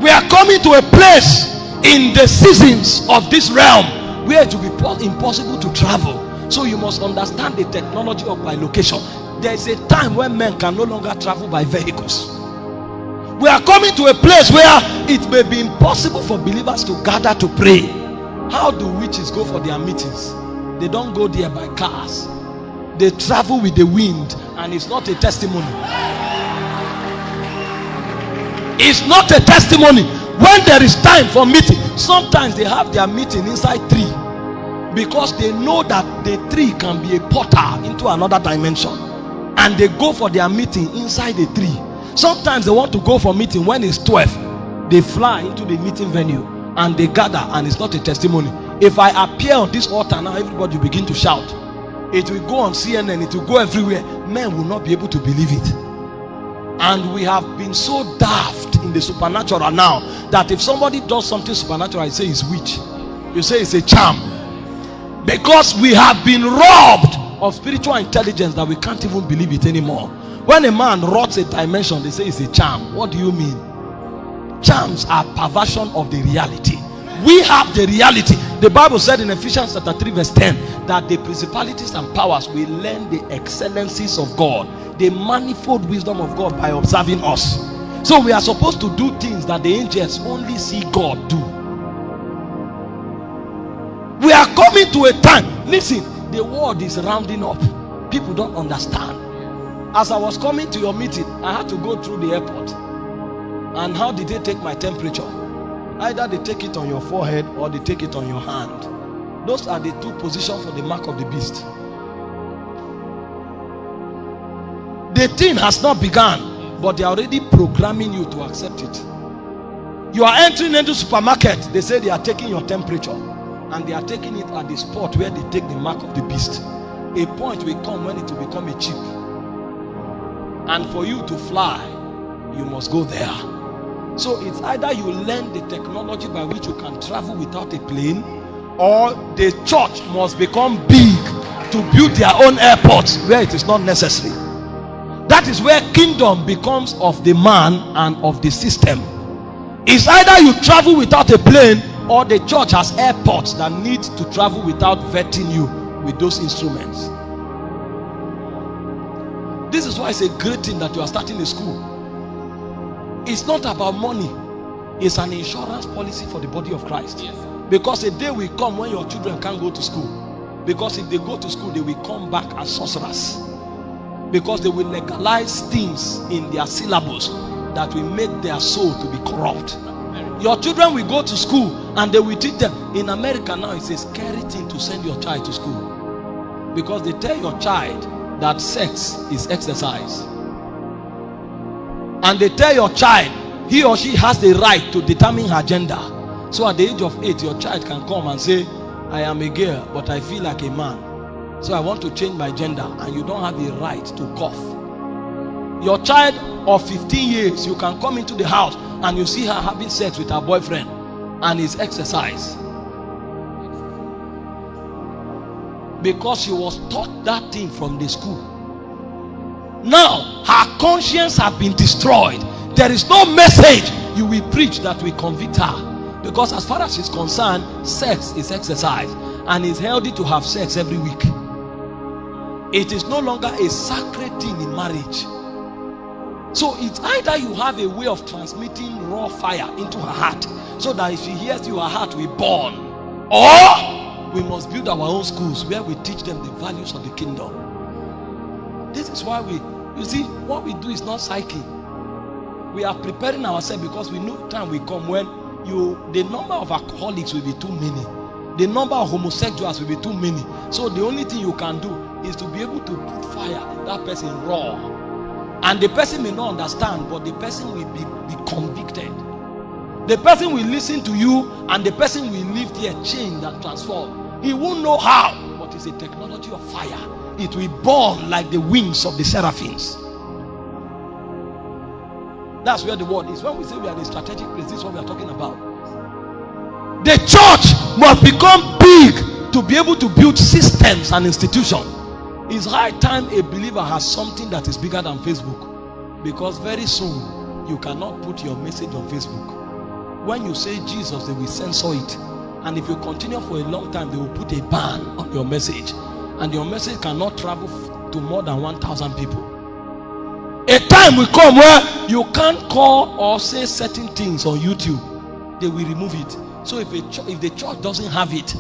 We are coming to a place in the seasons of this realm where it will be impossible to travel. So you must understand the technology of bilocation. There is a time when men can no longer travel by vehicles. We are coming to a place where it may be impossible for believers to gather to pray. How do witches go for their meetings? They don't go there by cars. They travel with the wind, and it's not a testimony. It's not a testimony. When there is time for meeting, sometimes they have their meeting inside tree, because they know that the tree can be a portal into another dimension, and they go for their meeting inside the tree. Sometimes they want to go for meeting when it's 12. They fly into the meeting venue and they gather, and it's not a testimony. If I appear on this altar now, everybody will begin to shout. It will go on CNN, it will go everywhere. Men will not be able to believe it. And we have been so daft in the supernatural now that if somebody does something supernatural, I say it's witch. You say it's a charm. Because we have been robbed of spiritual intelligence that we can't even believe it anymore. When a man rots a dimension, they say it's a charm. What do you mean? Charms are perversion of the reality. We have the reality. The Bible said in Ephesians chapter 3 verse 10 that the principalities and powers will learn the excellencies of God, the manifold wisdom of God, by observing us. So we are supposed to do things that the angels only see God do. We are coming to a time. Listen, the world is rounding up. People don't understand. As I was coming to your meeting, I had to go through the airport. And how did they take my temperature? Either they take it on your forehead or they take it on your hand. Those are the two positions for the mark of the beast. The thing has not begun, but they are already programming you to accept it. You are entering into supermarket, they say they are taking your temperature, and they are taking it at the spot where they take the mark of the beast. A point will come when it will become a chip. And for you to fly, you must go there. So it's either you learn the technology by which you can travel without a plane, or the church must become big to build their own airports where it is not necessary. That is where kingdom becomes of the man and of the system. It's either you travel without a plane, or the church has airports that need to travel without vetting you with those instruments. This is why it's a great thing that you are starting a school. It's not about money. It's an insurance policy for the body of Christ. Yes. Because a day will come when your children can't go to school. Because if they go to school, they will come back as sorcerers. Because they will legalize things in their syllabus that will make their soul to be corrupt. Your children will go to school and they will teach them. In America now, it's a scary thing to send your child to school. Because they tell your child that sex is exercise. And they tell your child he or she has the right to determine her gender. So at the age of 8, your child can come and say, I am a girl, but I feel like a man. So I want to change my gender. And you don't have the right to cough. Your child of 15 years, you can come into the house and you see her having sex with her boyfriend, and it's exercise. Because she was taught that thing from the school. Now her conscience has been destroyed. There is no message you will preach that will convict her, because as far as she's concerned, sex is exercise, and it's healthy to have sex every week. It is no longer a sacred thing in marriage. So it's either you have a way of transmitting raw fire into her heart, so that if she hears you, her heart will burn, or we must build our own schools where we teach them the values of the kingdom. This is why you see, what we do is not psyche. We are preparing ourselves because we know time will come when the number of alcoholics will be too many. The number of homosexuals will be too many. So the only thing you can do is to be able to put fire in that person raw. And the person may not understand, but the person will be convicted. The person will listen to you, and the person will lift a chain that transforms. He won't know how, but it's a technology of fire. It will burn like the wings of the seraphims. That's where the word is. When we say we are in a strategic place, this is what we are talking about. The church must become big to be able to build systems and institutions. It's high time a believer has something that is bigger than Facebook, because very soon you cannot put your message on Facebook. When you say Jesus, they will censor it. And if you continue for a long time, they will put a ban on your message. And your message cannot travel to more than 1,000 people. A time will come where you can't call or say certain things on YouTube. They will remove it. So if the church doesn't have it,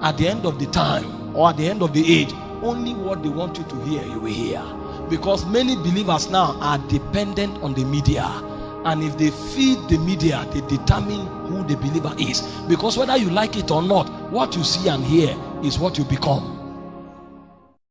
at the end of the time or at the end of the age, only what they want you to hear, you will hear. Because many believers now are dependent on the media. And if they feed the media, they determine who the believer is. Because whether you like it or not, what you see and hear is what you become.